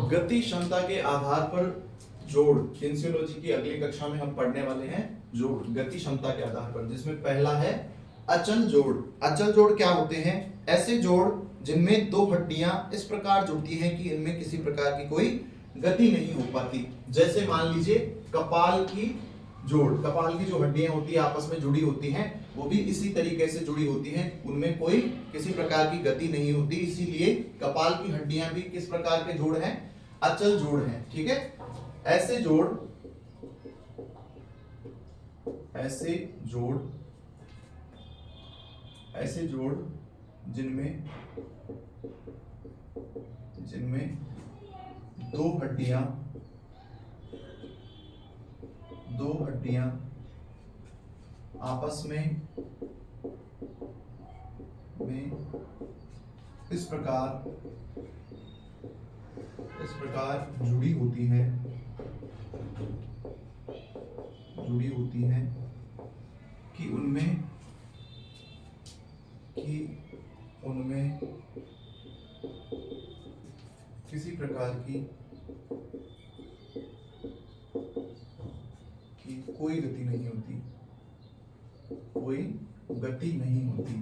गति क्षमता के आधार पर जोड़, किनेसियोलॉजी की अगली कक्षा में हम पढ़ने वाले हैं जोड़ गति क्षमता के आधार पर, जिसमें पहला है अचल जोड़। अचल जोड़ क्या होते हैं? ऐसे जोड़ जिनमें दो हड्डियां इस प्रकार जुड़ती हैं कि इनमें किसी प्रकार की कोई गति नहीं हो पाती। जैसे मान लीजिए कपाल की जोड़, कपाल की जो हड्डियां होती है आपस में जुड़ी होती हैं, वो भी इसी तरीके से जुड़ी होती हैं, उनमें कोई किसी प्रकार की गति नहीं होती, इसीलिए कपाल की हड्डियां भी किस प्रकार के जोड़ हैं? अचल जोड़ हैं। ठीक है, ऐसे जोड़, ऐसे जोड़, ऐसे जोड़ जिनमें जिनमें दो हड्डियां आपस में इस प्रकार जुड़ी होती हैं कि उनमें किसी प्रकार की कोई गति नहीं होती, कोई गति नहीं होती।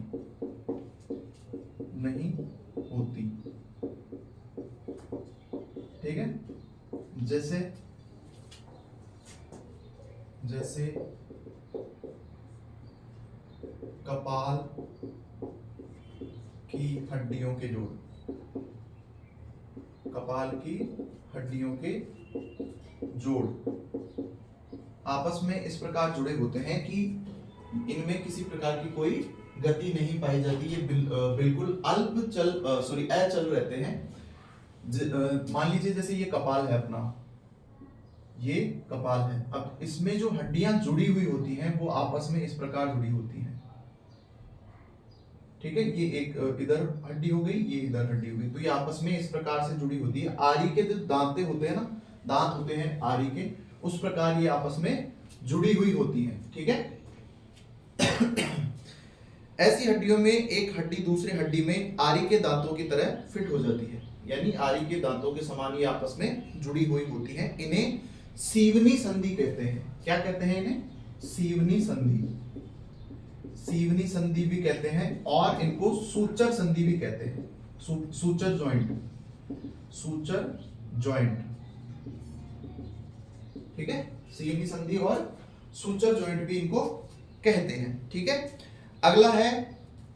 ठीक है, जैसे कपाल की हड्डियों के जोड़, कपाल की हड्डियों के जोड़ आपस में इस प्रकार जुड़े होते हैं कि इनमें किसी प्रकार की कोई गति नहीं पाई जाती, ये बिल्कुल अचल रहते हैं। मान लीजिए जैसे ये कपाल है अपना, ये कपाल है, अब इसमें जो हड्डियां जुड़ी हुई होती हैं वो आपस में इस प्रकार जुड़ी होती हैं। ठीक है, ये एक इधर हड्डी हो गई, ये इधर हड्डी हो गई, तो ये आपस में इस प्रकार से जुड़ी होती है। आरी के जो दांते होते हैं ना, दांत होते हैं आरी के, उस प्रकार ये आपस में जुड़ी हुई होती हैं। ठीक है, ऐसी हड्डियों में एक हड्डी दूसरे हड्डी में आरी के दांतों की तरह फिट हो जाती है, यानी आरी के दांतों के समान ये आपस में जुड़ी हुई होती हैं। इन्हें सीवनी संधि कहते हैं। क्या कहते हैं इन्हें? सीवनी संधि, सीवनी संधि भी कहते हैं, और इनको सूचर संधि भी कहते हैं। Suture joint, suture joint. ठीक है, सीवनी संधि और सूचर जॉइंट भी इनको कहते हैं। ठीक है, अगला है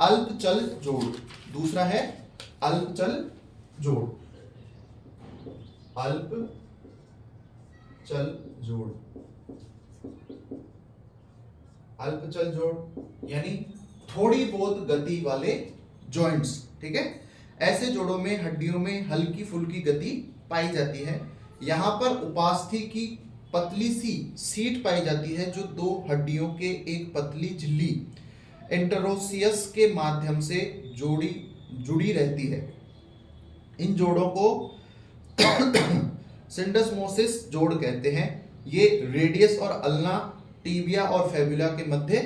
अल्पचल जोड़। दूसरा है अल्पचल जोड़, अल्पचल जोड़, अल्पचल जोड़ यानी थोड़ी बहुत गति वाले जॉइंट्स। ठीक है, ऐसे जोड़ों में हड्डियों में हल्की फुल्की गति पाई जाती है। यहां पर उपास्थि की पतली सी सीट पाई जाती है, जो दो हड्डियों के एक पतली झिल्ली एंटरोसियस के माध्यम से जुड़ी रहती है। इन जोड़ों को सिंडस्मोसिस जोड़ कहते हैं। ये रेडियस और अल्ना, टीबिया और फेबुला के मध्य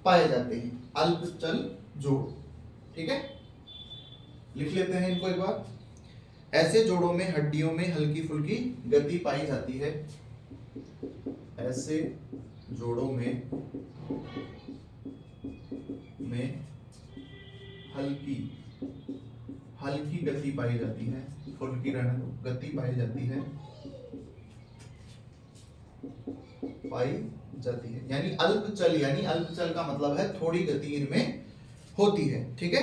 पाए जाते हैं। अल्पचल जोड़। ठीक है, लिख लेते हैं इनको एक बार। ऐसे जोड़ों में हड्डियों में हल्की फुल्की गति पाई जाती है। ऐसे जोड़ों में हल्की गति पाई जाती है, फुल्की रहने दो, गति पाई जाती है यानी अल्पचल, यानी अल्पचल का मतलब है थोड़ी गति इनमें होती है। ठीक है,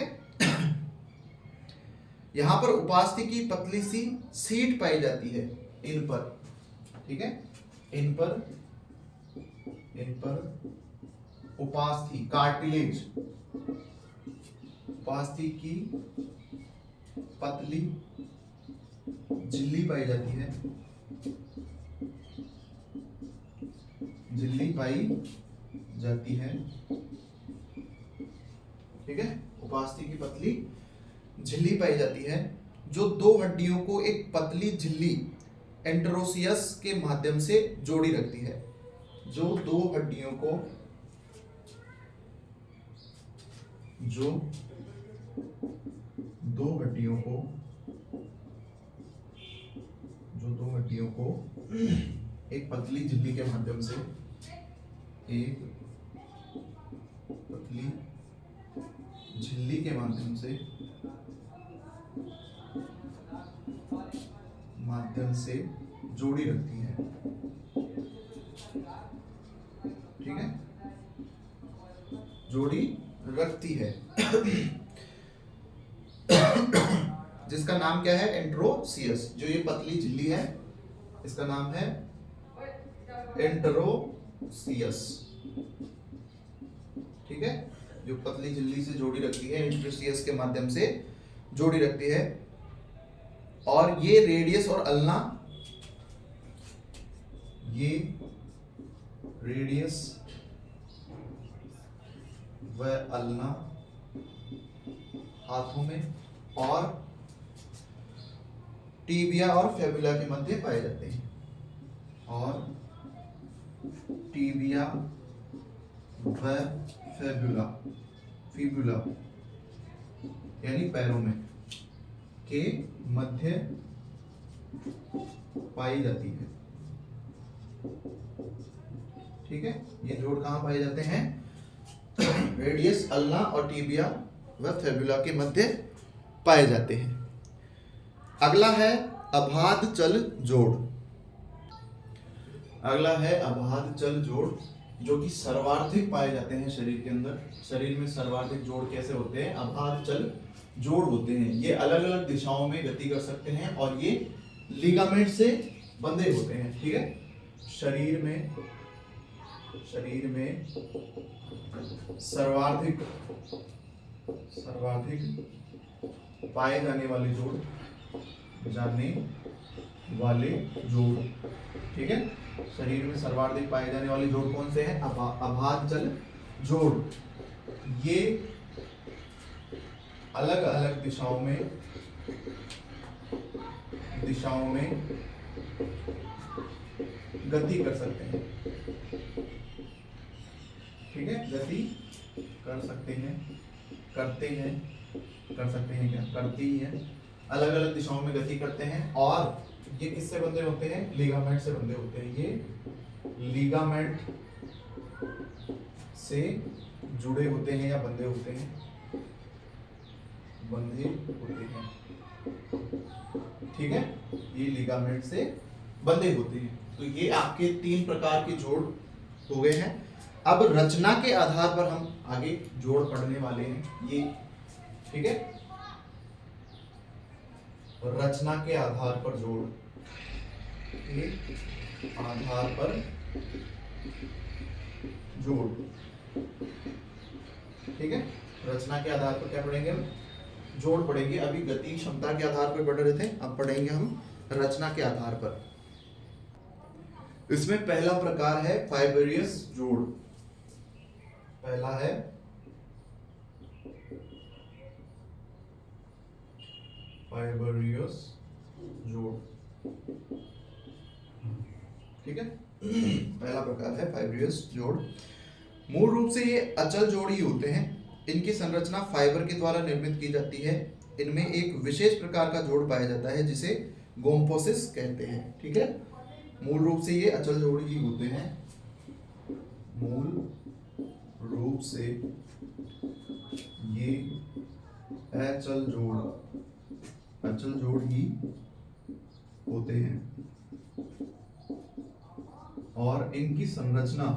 यहां पर उपास्थि की पतली सी सीट पाई जाती है इन पर। ठीक है, इन पर उपास्थि, कार्टिलेज, उपास्थि की पतली झिल्ली पाई जाती है, झिल्ली पाई जाती है। ठीक है, उपास्थि की पतली झिल्ली पाई जाती है, जो दो हड्डियों को एक पतली झिल्ली एंटरोसियस के माध्यम से जोड़ी रखती है। जो दो हड्डियों को हड्डियों को एक पतली झिल्ली के माध्यम से, एक पतली झिल्ली के माध्यम से जोड़ी रखती है। ठीक है, जोड़ी रखती है जिसका नाम क्या है? एंट्रोसियस। जो ये पतली झिल्ली है इसका नाम है एंट्रोसियस। ठीक है, जो पतली झिल्ली से जोड़ी रखती है, एंट्रोसियस के माध्यम से जोड़ी रखती है। और ये रेडियस और अल्ना, ये रेडियस व अल्ना हाथों में और टीबिया और फेबुला के मध्य पाए जाते हैं। और टीबिया व फिबुला यानी पैरों में के मध्य पाई जाती है। ठीक है, ये जोड़ कहां पाए जाते हैं? रेडियस, अल्ना और टीबिया व फेबुला के मध्य पाए जाते हैं। अगला है अबाध चल जोड़। अगला है अबाध चल जोड़, जो कि सर्वार्थिक पाए जाते हैं शरीर के अंदर। शरीर में सर्वार्थिक जोड़ कैसे होते हैं? अबाध चल जोड़ होते हैं। ये अलग अलग दिशाओं में गति कर सकते हैं और ये लिगामेंट से बंधे होते हैं। ठीक है, शरीर में सर्वाधिक पाए जाने वाले जोड़। ठीक है, शरीर में सर्वाधिक पाए जाने वाले जोड़ कौन से हैं? अबाध चल जोड़। ये अलग अलग दिशाओं में गति कर सकते हैं। ठीक है, गति कर सकते हैं, करते हैं क्या? करती ही है। अलग अलग दिशाओं में गति करते हैं। और ये किससे बंधे होते हैं? लिगामेंट से बंधे होते हैं। ये लिगामेंट से जुड़े होते हैं या बंधे होते हैं? ठीक है, ये लिगामेंट से बंधे होते हैं। तो ये आपके 3 प्रकार के जोड़ हो गए हैं। अब रचना के आधार पर हम आगे जोड़ पढ़ने वाले हैं। ये ठीक है, रचना के आधार पर जोड़, आधार पर जोड़। ठीक है, रचना के आधार पर क्या पढ़ेंगे हम? जोड़ पढ़ेंगे। अभी गति क्षमता के आधार पर पढ़ रहे थे, अब पढ़ेंगे हम रचना के आधार पर। इसमें पहला प्रकार है फाइब्रियस जोड़। पहला है फाइब्रियस जोड़। ठीक है, पहला प्रकार है फाइब्रियस जोड़। मूल रूप से ये अचल जोड़ ही होते हैं। इनकी संरचना फाइबर के द्वारा निर्मित की जाती है। इनमें एक विशेष प्रकार का जोड़ पाया जाता है जिसे गोम्पोसिस कहते हैं। ठीक है, मूल रूप से ये अचल जोड़ ही होते हैं। मूल रूप से ये अचल जोड़ ही होते हैं और इनकी संरचना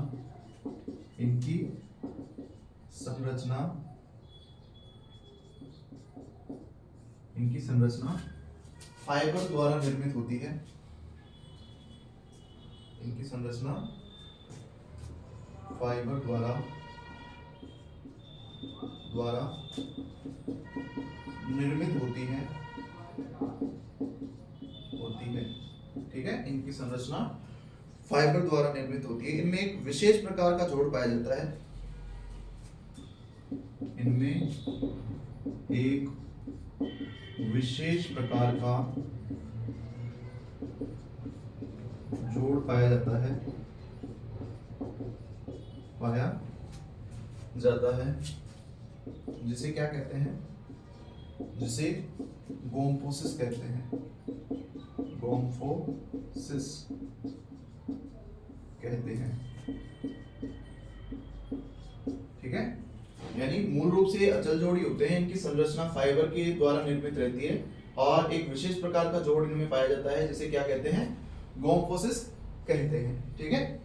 फाइबर द्वारा निर्मित होती है। इनकी संरचना फाइबर द्वारा निर्मित होती है। ठीक है, इनकी संरचना फाइबर द्वारा निर्मित होती है। इनमें एक विशेष प्रकार का जोड़ पाया जाता है। इनमें एक विशेष प्रकार का जोड़ पाया जाता है जिसे क्या कहते हैं? जिसे गोम्पोसिस कहते हैं। गोम्फोसिस कहते हैं। ठीक है, यानी मूल रूप से ये अचल जोड़ ही होते हैं। इनकी संरचना फाइबर के द्वारा निर्मित रहती है और एक विशेष प्रकार का जोड़ इनमें पाया जाता है जिसे क्या कहते हैं, गोम्फोसिस कहते हैं। ठीक है,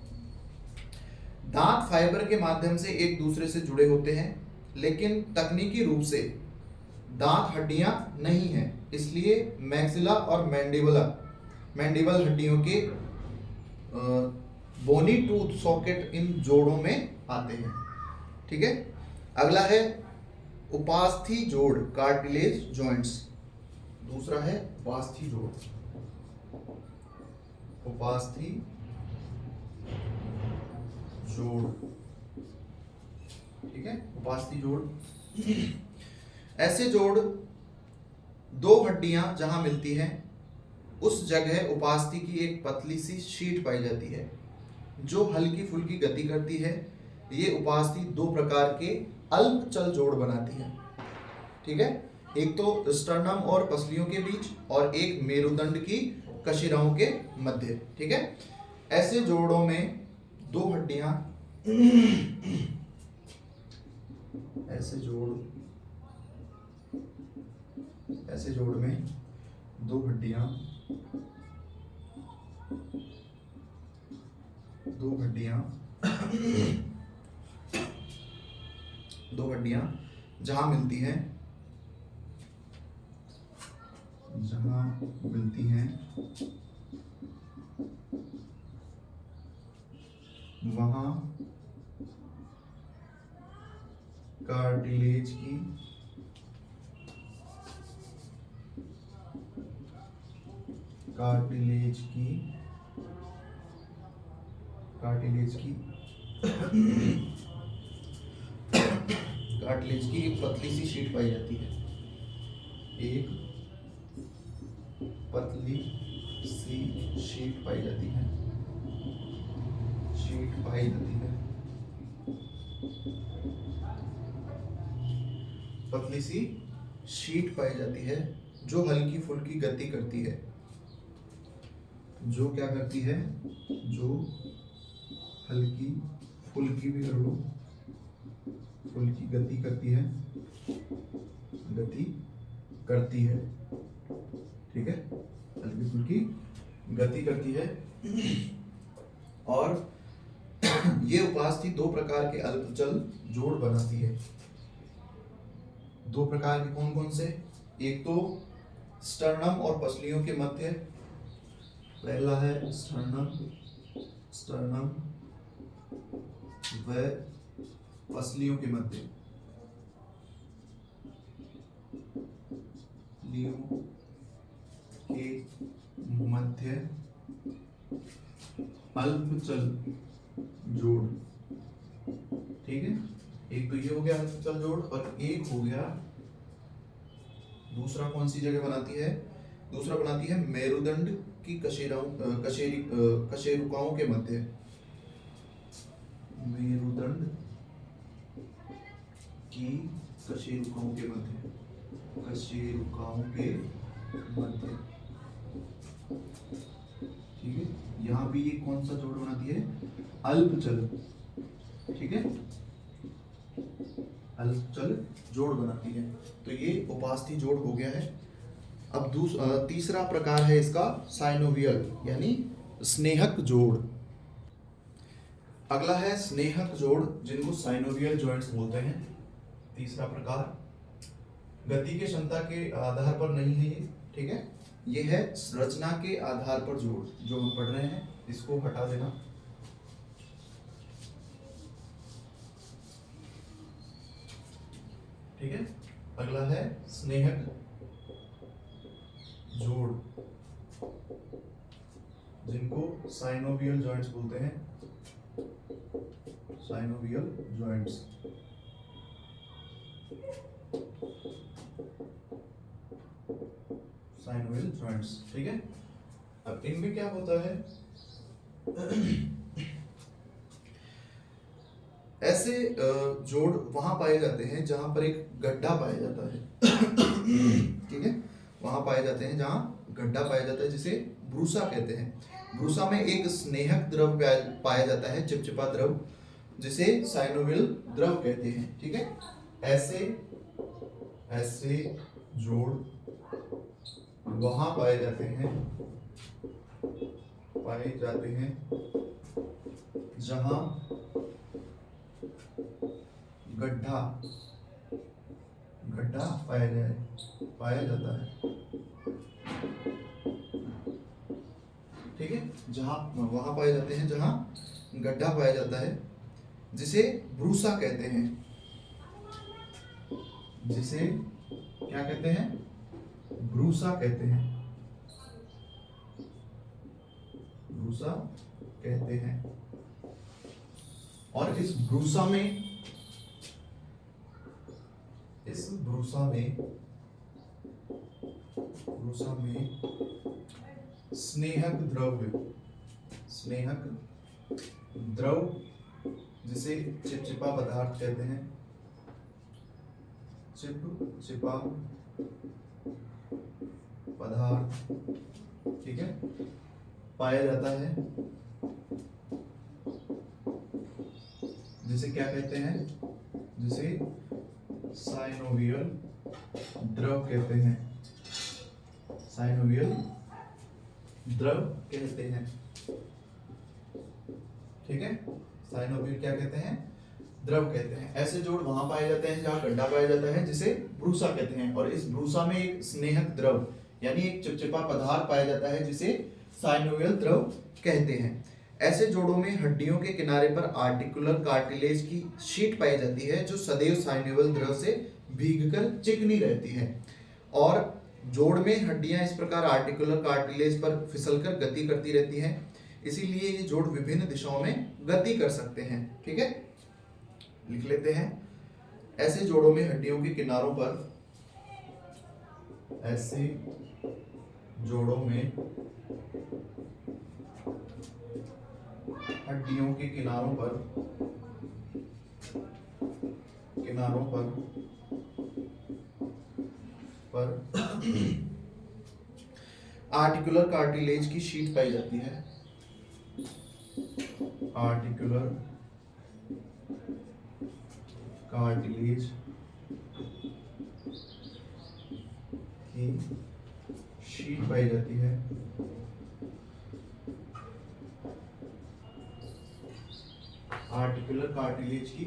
दांत फाइबर के माध्यम से एक दूसरे से जुड़े होते हैं, लेकिन तकनीकी रूप से दांत हड्डियां नहीं हैं, इसलिए मैक्सिला और मैंडिबल हड्डियों के बोनी टूथ सॉकेट इन जोड़ों में आते हैं। ठीक है, अगला है उपास्थि जोड़, कार्टिलेज जॉइंट्स। दूसरा है उपास्थि जोड़, उपास्थि जोड़। ठीक है, उपास्थि जोड़ ऐसे जोड़, दो हड्डियां जहां मिलती हैं उस जगह उपास्थि की एक पतली सी शीट पाई जाती है जो हल्की फुल्की गति करती है। ये उपास्थि दो प्रकार के अल्प चल जोड़ बनाती है। ठीक है, एक तो स्टर्नम और पसलियों के बीच और एक मेरुदंड की कशिराओं के मध्य। ठीक है, ऐसे जोड़ों में दो हड्डियां ऐसे जोड़ में दो हड्डियां जहां मिलती हैं वहां कार्टिलेज की एक पतली सी शीट पाई जाती है। एक पतली सी शीट पाई जाती है पतली सी शीट पाई जाती है जो हल्की फुल्की गति करती है। जो क्या करती है, जो हल्की फुल्की भी कर लो, फुल्की गति करती है। ठीक है, हल्की फुल्की गति करती है। और ये उपास्थि दो प्रकार के अल्पचल जोड़ बनाती है। दो प्रकार के कौन कौन से, एक तो स्टर्नम और पसलियों के मध्य, पहला है स्टर्नम व पसलियों के मध्य, अल्पचल जोड़। ठीक है, एक तो ये हो गया अल्पचल जोड़ और एक हो गया दूसरा कौन सी जगह बनाती है, दूसरा बनाती है मेरुदंड की कशेरुकाओं के मध्य, मेरुदंड की कशेरुकाओं के मध्य। ठीक है, यहाँ भी ये कौन सा जोड़ बनाती है, अल्पचल। ठीक है, अल्पचल जोड़ बनाती है। तो ये उपास्थि जोड़ हो गया है। अब तीसरा प्रकार है इसका साइनोवियल यानी स्नेहक जोड़। अगला है स्नेहक जोड़ जिनको साइनोवियल जॉइंट्स बोलते हैं। तीसरा प्रकार गति के क्षमता के आधार पर नहीं है ये। ठीक है, ये है रचना के आधार पर जोड़, जो हम पढ़ रहे हैं इसको हटा देना। ठीक है, अगला है स्नेहक जोड़ जिनको साइनोवियल जॉइंट्स बोलते हैं, साइनोवियल जॉइंट्स। Synovial joints. ठीक है, अब इनमें क्या होता है ऐसे जोड़ वहां पाए जाते हैं जहां पर एक गड्ढा पाया जाता है। ठीक है, वहां पाए जाते हैं जहां गड्ढा पाया जाता है जिसे ब्रूसा कहते हैं। ब्रूसा में एक स्नेहक द्रव पाया जाता है, चिपचिपा द्रव, जिसे साइनोवियल द्रव कहते हैं। ठीक है, ऐसे जोड़ वहां पाए जाते हैं जहां गड्ढा पाया जाता है। ठीक है, वहां पाए जाते हैं जहां गड्ढा पाया जाता है, जिसे ब्रूसा कहते हैं। जिसे क्या कहते हैं? ब्रूसा कहते हैं। ब्रूसा कहते हैं। और इस ब्रूसा में स्नेहक द्रव जिसे चिपचिपा पदार्थ कहते हैं, चिपचिपा पदार्थ, ठीक है, पाया जाता है, जिसे क्या कहते हैं? जिसे साइनोवियल द्रव कहते हैं। साइनोवियल द्रव कहते हैं। ठीक है, साइनोवियल क्या कहते हैं? द्रव कहते हैं। ऐसे जोड़ वहां पाए जाते हैं जहां गड्ढा पाया जाता है, जिसे ब्रूसा कहते हैं। और इस ब्रूसा में एक स्नेहक द्रव यानी एक चिपचिपा पदार्थ पाया जाता है, जिसे साइनोवियल द्रव कहते हैं। ऐसे जोड़ों में हड्डियों के किनारे पर आर्टिकुलर कार्टिलेज की शीट पाई जाती है, जो सदैव साइनोवियल द्रव से भीगकर चिकनी रहती है। और जोड़ में हड्डियां इस प्रकार आर्टिकुलर कार्टिलेज पर फिसलकर गति करती रहती हैं, इसीलिए ये जोड़ विभिन्न दिशाओं में गति कर सकते हैं। ठीक है, लिख लेते हैं। ऐसे जोड़ों में हड्डियों के किनारों पर हड्डियों के किनारों पर आर्टिकुलर कार्टिलेज की शीट पाई जाती है। आर्टिकुलर कार्टिलेज की शीट पाई जाती है। आर्टिकुलर कार्टिलेज की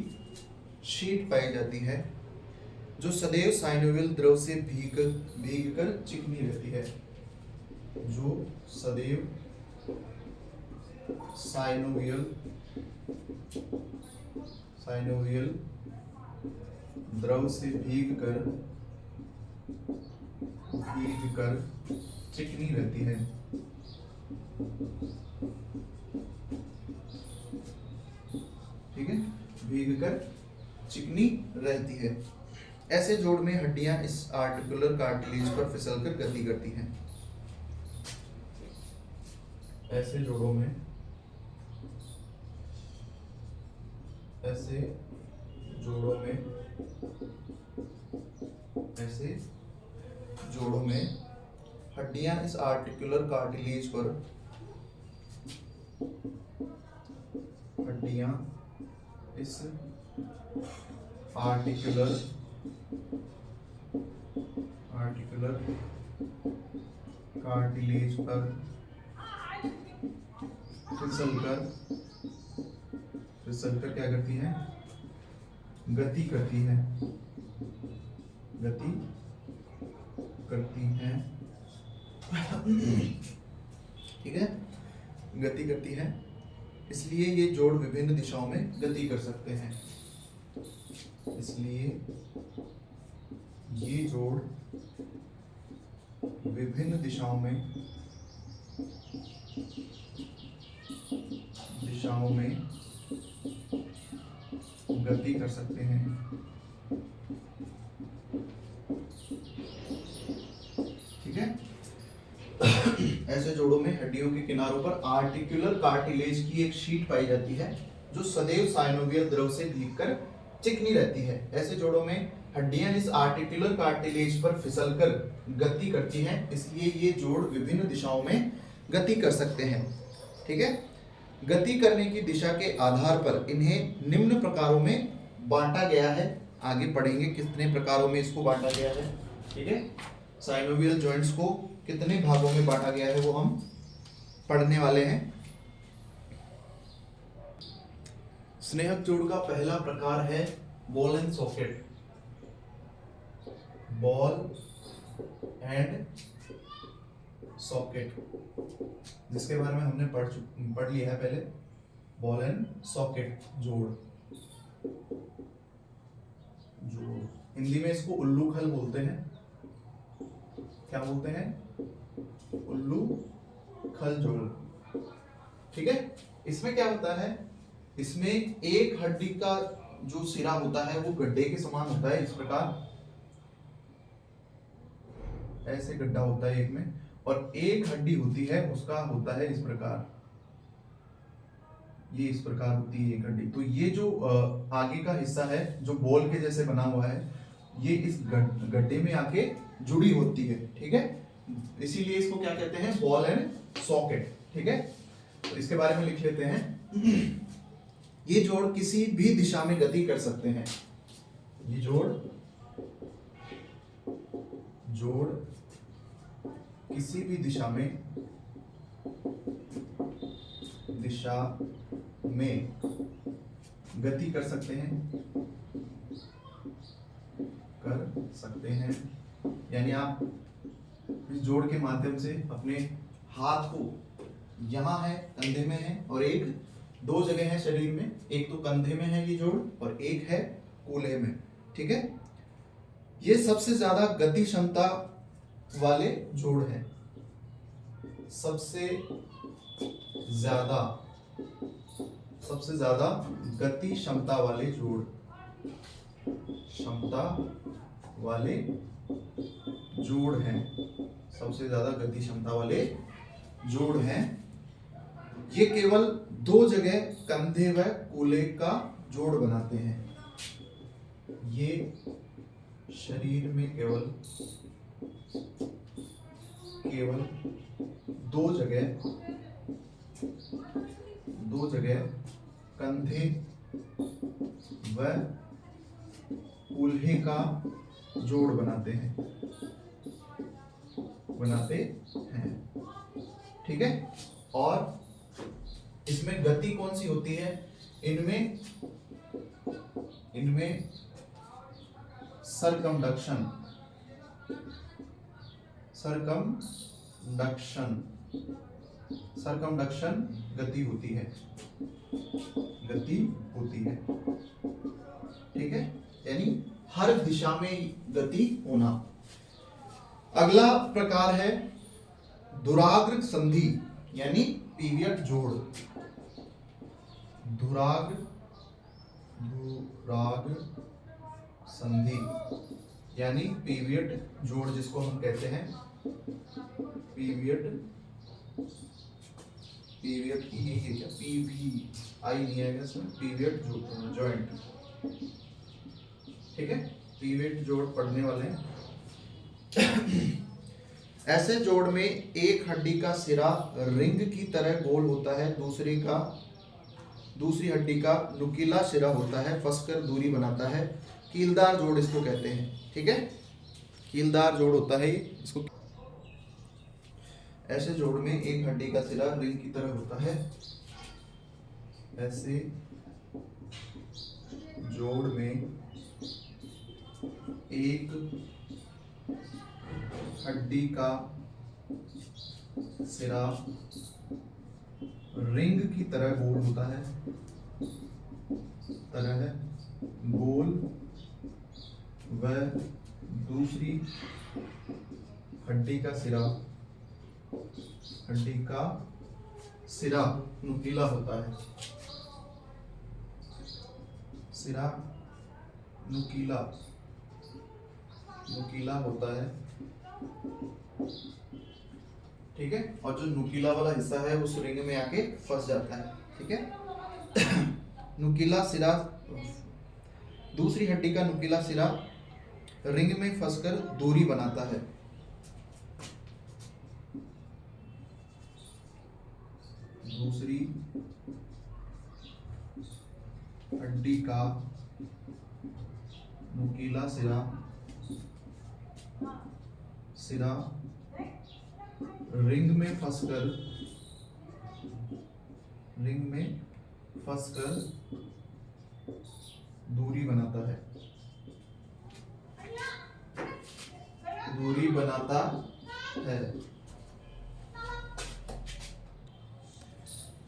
शीट पाई जाती है, जो सदैव साइनोवियल द्रव से भीगकर चिकनी रहती है। जो सदैव साइनोवियल द्रव से भीगकर चिकनी रहती है। ठीक है, भीगकर चिकनी रहती है। ऐसे जोड़ में हड्डियां इस आर्टिकुलर कार्टिलेज पर फिसलकर गति करती हैं। ऐसे जोड़ों में हड्डियां इस आर्टिकुलर कार्टिलेज पर फिसलकर क्या करती हैं? गति करती हैं। ठीक है, गति करती है, इसलिए ये जोड़ विभिन्न दिशाओं में गति कर सकते हैं। इसलिए ये जोड़ विभिन्न दिशाओं में गति कर सकते हैं। ठीक है, ऐसे जोड़ों में हड्डियों के किनारों पर आर्टिकुलर कार्टिलेज की एक शीट पाई जाती है, जो सदैव साइनोवियल द्रव से भीगकर चिकनी रहती है। ऐसे जोड़ों में हड्डियां इस आर्टिकुलर कार्टिलेज पर फिसलकर गति करती हैं, इसलिए ये जोड़ विभिन्न दिशाओं में गति कर सकते हैं। ठीक है, गति करने की दिशा के आधार पर इन्हें निम्न प्रकारों में बांटा गया है। आगे पढ़ेंगे कितने प्रकारों में इसको बांटा गया है। ठीक है, साइनोवियल जॉइंट्स को कितने भागों में बांटा गया है वो हम पढ़ने वाले हैं। स्नेहक जोड़ का पहला प्रकार है ball and socket. Ball and socket, जिसके बारे में हमने पढ़ लिया है पहले। बॉल एंड सॉकेट जोड़, हिंदी में इसको उल्लू खल बोलते हैं। क्या बोलते हैं? उल्लू खल जोड़। ठीक है, इसमें क्या होता है, इसमें एक हड्डी का जो सिरा होता है वो गड्ढे के समान होता है, इस प्रकार ऐसे गड्ढा होता है एक में, और एक हड्डी होती है उसका होता है इस प्रकार, ये इस प्रकार होती है एक हड्डी। तो ये जो आगे का हिस्सा है जो बॉल के जैसे बना हुआ है, ये इस गड्ढे में आके जुड़ी होती है। ठीक है, इसीलिए इसको क्या कहते हैं? Ball and socket. ठीक है, तो इसके बारे में लिख लेते हैं। ये जोड़ किसी भी दिशा में गति कर सकते हैं। ये जोड़ किसी भी दिशा में गति कर सकते हैं। यानी आप इस जोड़ के माध्यम से अपने हाथ को, यहाँ है कंधे में है, और एक दो जगह है शरीर में, एक तो कंधे में है ये जोड़ और एक है कूल्हे में। ठीक है, ये सबसे ज्यादा गति क्षमता वाले जोड़ हैं। सबसे ज्यादा गति क्षमता वाले जोड़, हैं। सबसे ज्यादा गति क्षमता वाले जोड़ हैं। ये केवल दो जगह कंधे व कूल्हे का जोड़ बनाते हैं। ये शरीर में केवल दो जगह कंधे व कूल्हे का जोड़ बनाते हैं। ठीक है, और इसमें गति कौन सी होती है? इनमें सरकमडक्शन गति होती है। ठीक है, यानी हर दिशा में गति होना। अगला प्रकार है दुराग्र संधि यानी पीवियट जोड़। दुराग्र संधि यानी पीवियट जोड़, जिसको हम कहते हैं पीवियट की ये क्या पीवी आई नहीं आएगा इसमें, पीवियट जॉइंट। ठीक है, पीवियट जोड़ पढ़ने वाले हैं। ऐसे जोड़ में एक हड्डी का सिरा रिंग की तरह गोल होता है, दूसरी हड्डी का नुकीला सिरा होता है, फंसकर दूरी बनाता है। कीलदार जोड़ इसको कहते हैं। ठीक है, कीलदार जोड़ होता है इसको। ऐसे जोड़ में एक हड्डी का सिरा रिंग की तरह होता है। ऐसे जोड़ में एक हड्डी का सिरा रिंग की तरह गोल होता है, व दूसरी हड्डी का सिरा नुकीला होता है। सिरा नुकीला होता है। ठीक है, और जो नुकीला वाला हिस्सा है उस रिंग में आके फंस जाता है। ठीक है, नुकीला सिरा, दूसरी हड्डी का नुकीला सिरा रिंग में फंसकर दूरी बनाता है। दूसरी हड्डी का नुकीला सिरा रिंग में फंसकर दूरी बनाता है।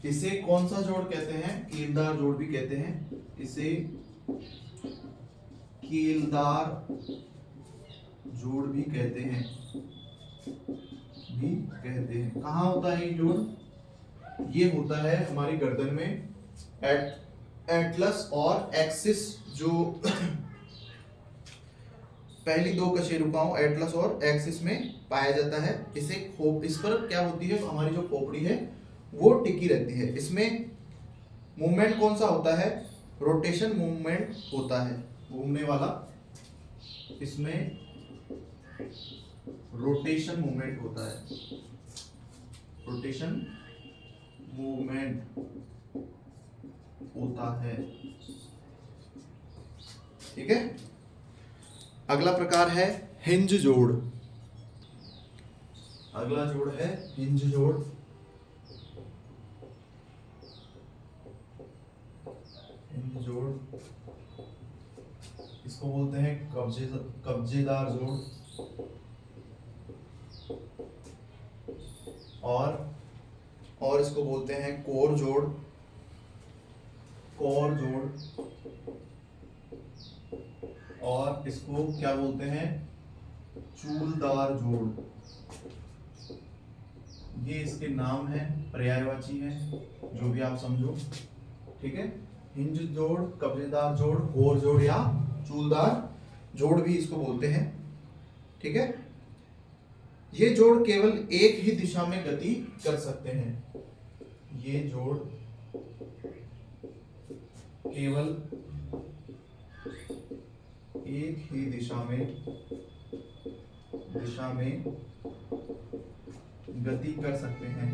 इसे कौन सा जोड़ कहते हैं? कीलदार जोड़ भी कहते हैं। इसे कीलदार जोड़ भी कहते हैं। कहाँ होता है ये जोड़? ये होता है हमारी गर्दन में, एटलस और एक्सिस, जो पहली दो कशेरुकाओं एटलस और एक्सिस में पाया जाता है। इस पर क्या होती है, हमारी जो खोपड़ी है वो टिकी रहती है। इसमें मूवमेंट कौन सा होता है? रोटेशन मूवमेंट होता है, घूमने वाला। इसमें रोटेशन मूवमेंट होता है। ठीक है। अगला प्रकार है हिंज जोड़। अगला जोड़ है हिंज जोड़। इसको बोलते हैं कब्जेदार जोड़, और इसको बोलते हैं कोर जोड़। और इसको क्या बोलते हैं? चूलदार जोड़। ये इसके नाम है, पर्यायवाची है, जो भी आप समझो। ठीक है। हिंज जोड़, कब्जेदार जोड़, कोर जोड़ या चूलदार जोड़ भी इसको बोलते हैं। ठीक है। ये जोड़ केवल एक ही दिशा में गति कर सकते हैं। ये जोड़ केवल एक ही दिशा में गति कर सकते हैं।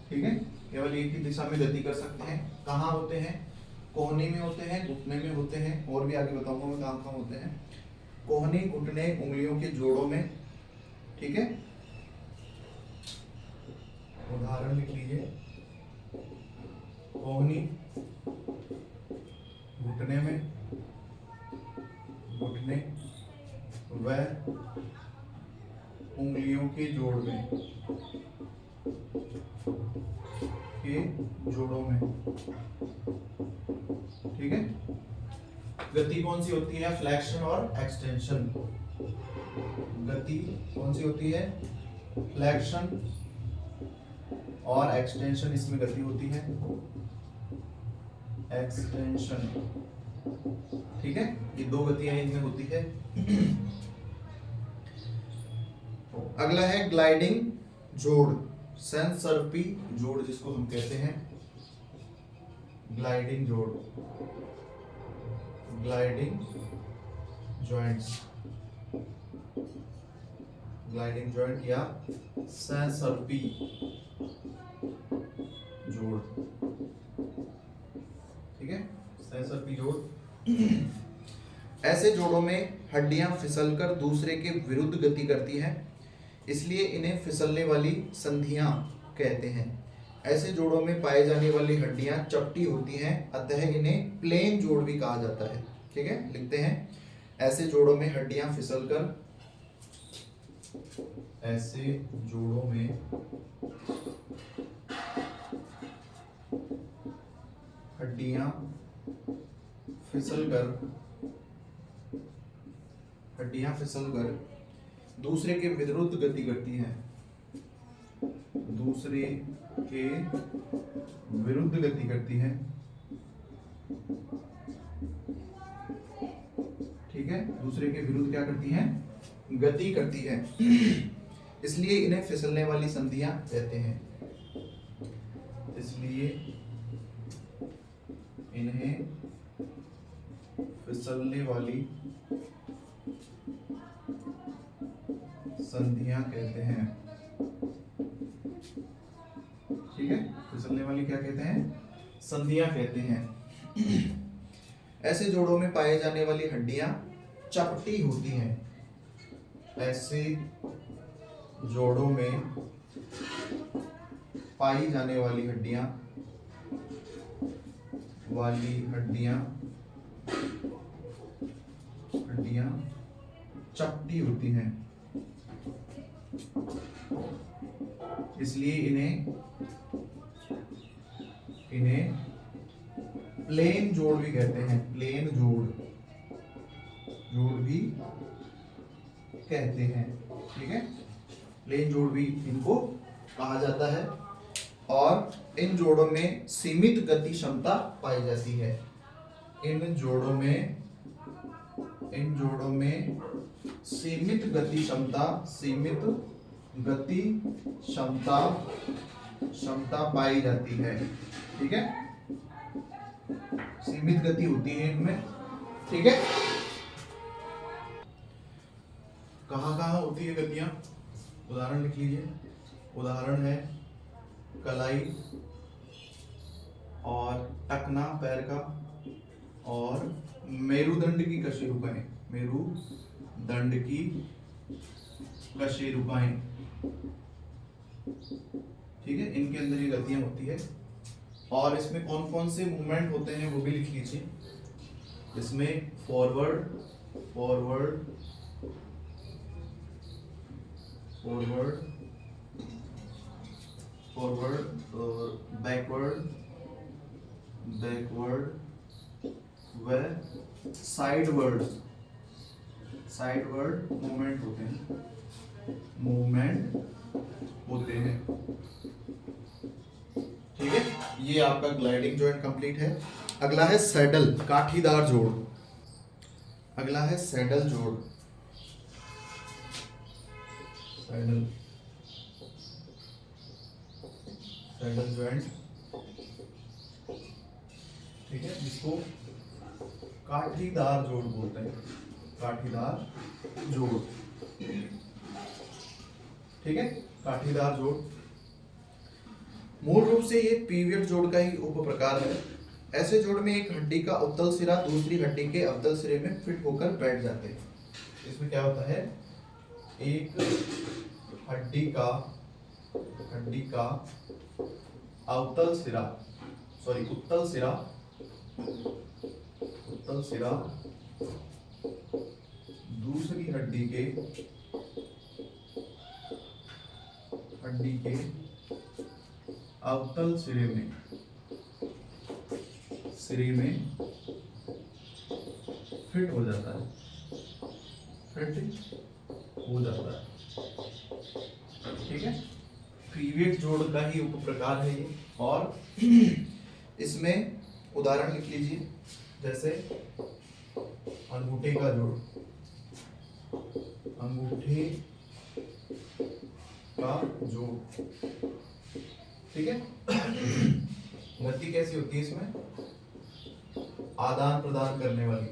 ठीक है। केवल एक ही दिशा में गति कर सकते हैं। कहाँ होते हैं? कोहनी में होते हैं, घुटने में होते हैं, और भी आगे बताऊंगा मैं कहाँ होते हैं। कोहनी, घुटने, उंगलियों के जोड़ों में। ठीक है। उदाहरण लिख लीजिए। कोहनी, घुटने व उंगलियों के जोड़ों में। ठीक है। गति कौन सी होती है? फ्लेक्शन और एक्सटेंशन। गति कौन सी होती है? फ्लेक्शन और एक्सटेंशन, इसमें गति होती है एक्सटेंशन। ठीक है। ये दो गतियां इनमें होती है। अगला है ग्लाइडिंग जोड़, सेंसर्पी जोड़ जिसको हम कहते हैं। ग्लाइडिंग जोड़, ग्लाइडिंग जॉइंट या सेंसर्पी जोड़। ठीक है। सेंसर्पी जोड़। ऐसे जोड़ों में हड्डियां फिसलकर दूसरे के विरुद्ध गति करती हैं, इसलिए इन्हें फिसलने वाली संधियां कहते हैं। ऐसे जोड़ों में पाए जाने वाली हड्डियां चपटी होती हैं, अतः इन्हें प्लेन जोड़ भी कहा जाता है। ठीक है। लिखते हैं, ऐसे जोड़ों में हड्डियां फिसलकर, ऐसे जोड़ों में हड्डियां फिसलकर दूसरे के विरुद्ध गति करती हैं। दूसरे के विरुद्ध गति करती हैं। ठीक है। दूसरे के विरुद्ध क्या करती हैं? गति करती है, इसलिए इन्हें फिसलने वाली संधियां कहते हैं। इसलिए इन्हें फिसलने वाली संधियां कहते हैं। ठीक है, फिसलने वाली क्या कहते हैं? संधियां कहते हैं। ऐसे जोड़ों में पाए जाने वाली हड्डियां चपटी होती हैं। ऐसे जोड़ों में पाई जाने वाली हड्डियां चपटी होती हैं, इसलिए इन्हें प्लेन जोड़ भी कहते हैं। प्लेन जोड़ भी कहते हैं। ठीक है, प्लेन जोड़ भी इनको कहा जाता है। और इन जोड़ों में सीमित गति क्षमता पाई जाती है। इन जोड़ों में सीमित गति क्षमता पाई जाती है। ठीक है, सीमित गति होती है इनमें। ठीक है, कहाँ कहाँ होती है गतियां? उदाहरण लिख लीजिए। उदाहरण है कलाई और टखना पैर का, और मेरुदंड की कशेरुकाएं। मेरुदंड की कशेरुकाएं। ठीक है, इनके अंदर ये गतियां होती है। और इसमें कौन कौन से मूवमेंट होते हैं वो भी लिख लीजिए। इसमें फॉरवर्ड, बैकवर्ड व साइडवर्ड मूवमेंट होते हैं। ठीक है, ये आपका ग्लाइडिंग जॉइंट कंप्लीट है। अगला है सैडल, काठीदार जोड़। अगला है सैडल जोड़। सैडल जॉइंट, ठीक है, जिसको काठीदार जोड़ बोलते हैं। काठीदार जोड़। ठीक है, काठीदार जोड़ मूल रूप से ये पीवियट जोड़ का ही उप प्रकार है। ऐसे जोड़ में एक हड्डी का उत्तल सिरा दूसरी हड्डी के अवतल सिरे में फिट होकर बैठ जाते हैं। इसमें क्या होता है? एक हड्डी का उत्तल सिरा दूसरी हड्डी के अवतल सिरे में फिट हो जाता है। ठीक है, पीवियट जोड़ का ही उप प्रकार है ये। और इसमें उदाहरण लिख लीजिए, जैसे अंगूठे का जोड़। ठीक है, गति कैसी होती है इसमें? आदान प्रदान करने वाली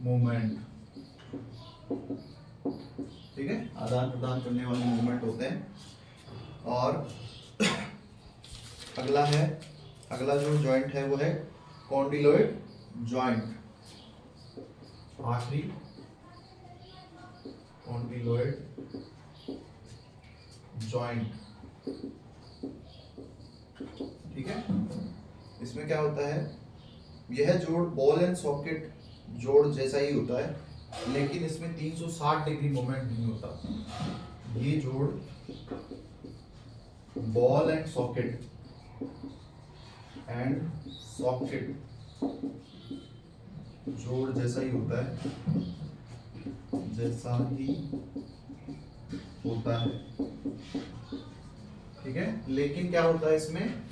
मूवमेंट। ठीक है, आदान प्रदान करने वाले मूवमेंट होते हैं। और अगला जो जॉइंट है वो है कॉन्डिलोइड जॉइंट। आखिरी कॉन्डिलोइड जॉइंट। ठीक है, इसमें क्या होता है? यह जोड़ बॉल एंड सॉकेट जोड़ जैसा ही होता है, लेकिन इसमें 360 डिग्री मोमेंट नहीं होता। ये जोड़ बॉल एंड सॉकेट जोड़ जैसा ही होता है। ठीक है, लेकिन क्या होता है इसमें?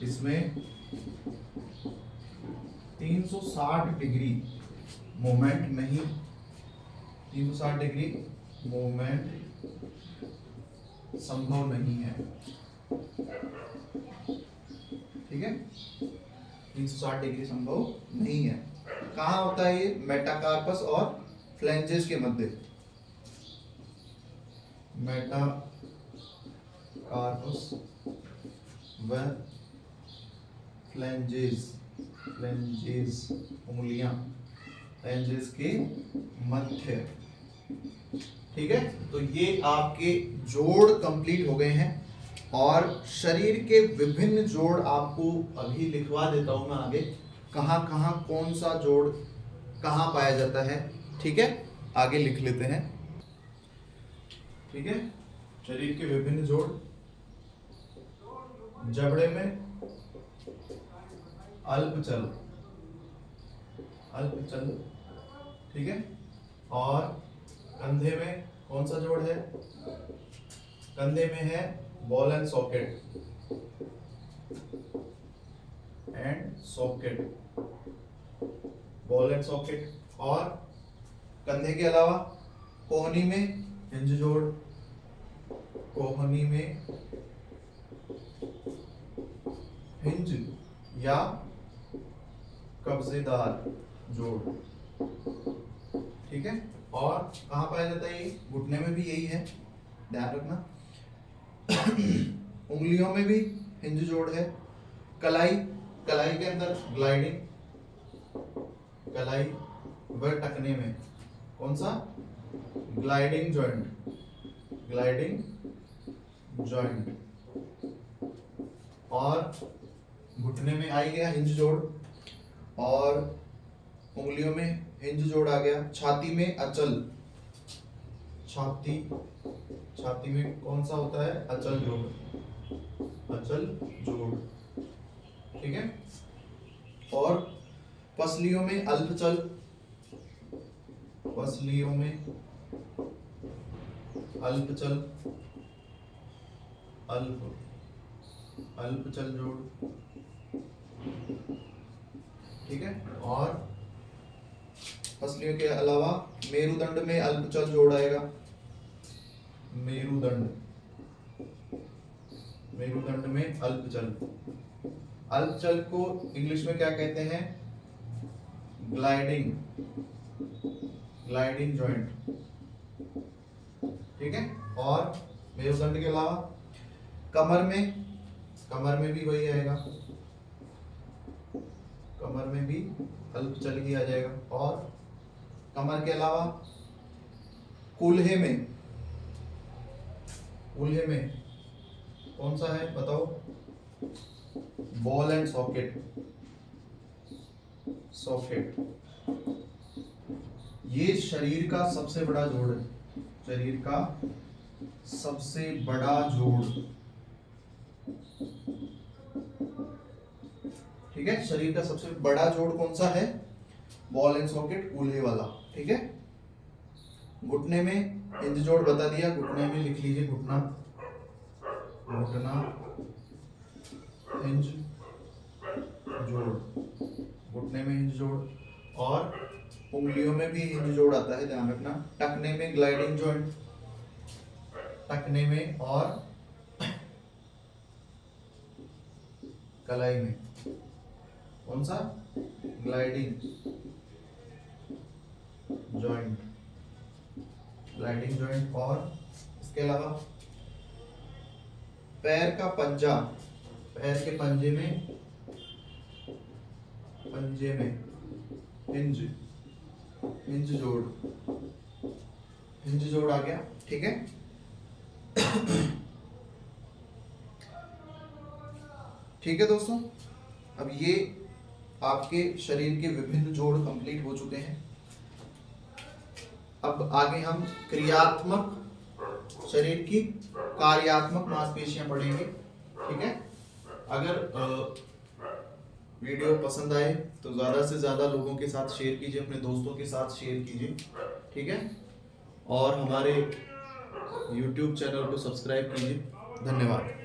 इसमें 360 डिग्री मोमेंट नहीं, 360 डिग्री मोमेंट संभव नहीं है। ठीक है, 360 डिग्री संभव नहीं है। कहाँ होता है ये? मेटाकार्पस और फ्लैंजेस के मध्य। मेटाकार्पस व फ्लैंजेस उंगलियां, फ्लैंजेस के मध्य। ठीक है, तो ये आपके जोड़ कंप्लीट हो गए हैं और शरीर के विभिन्न जोड़ आपको अभी लिखवा देता हूं मैं आगे, कहां कहां कौन सा जोड़ कहां पाया जाता है। ठीक है, आगे लिख लेते हैं। ठीक है, शरीर के विभिन्न जोड़, जबड़े में अल्पचल, ठीक है, और कंधे में कौन सा जोड़ है? कंधे में है ball and socket, ball and socket. और कंधे के अलावा कोहनी में हिंज जोड़, कोहनी में हिंज या कब्जेदार जोड़। ठीक है, और कहां पाया जाता है ये? घुटने में भी यही है, ध्यान रखना। उंगलियों में भी हिंज जोड़ है। कलाई के अंदर ग्लाइडिंग, कलाई व टखने में कौन सा? Gliding joint. और घुटने में आ गया हिंज जोड़ और उंगलियों में हिंज जोड़ आ गया। छाती में अचल, छाती में कौन सा होता है? अचल जोड़। ठीक है, और पसलियों में अल्पचल, अल्पचल जोड़। ठीक है, और पसलियों के अलावा मेरुदंड में अल्पचल जोड़ आएगा। मेरुदंड में अल्पचल को इंग्लिश में क्या कहते हैं? Gliding joint. ठीक है, और मेरुदंड के अलावा कमर में भी वही आएगा, कमर में भी अल्पचल ही आ जाएगा। और कमर के अलावा कूल्हे में कौन सा है बताओ? Ball and socket. ये शरीर का सबसे बड़ा जोड़ है, ठीक है, शरीर का सबसे बड़ा जोड़ कौन सा है? बॉल एंड सॉकेट, कूल्हे वाला। ठीक है, घुटने में हिंज जोड़ बता दिया, घुटने में लिख लीजिए घुटना हिंज जोड़, घुटने में हिंज जोड़। और उंगलियों में भी हिंज जोड़ आता है, ध्यान रखना। टखने में ग्लाइडिंग जॉइंट, टखने में, और कलाई में कौन सा? Gliding joint. और इसके अलावा पैर का पंजा, पैर के पंजे में हिंज जोड़ आ गया। ठीक है, ठीक है दोस्तों, अब ये आपके शरीर के विभिन्न जोड़ कंप्लीट हो चुके हैं। अब आगे हम क्रियात्मक शरीर की कार्यात्मक मांसपेशियां पढ़ेंगे। ठीक है, अगर वीडियो पसंद आए तो ज़्यादा से ज़्यादा लोगों के साथ शेयर कीजिए, अपने दोस्तों के साथ शेयर कीजिए। ठीक है, और हमारे YouTube चैनल को सब्सक्राइब कीजिए। धन्यवाद।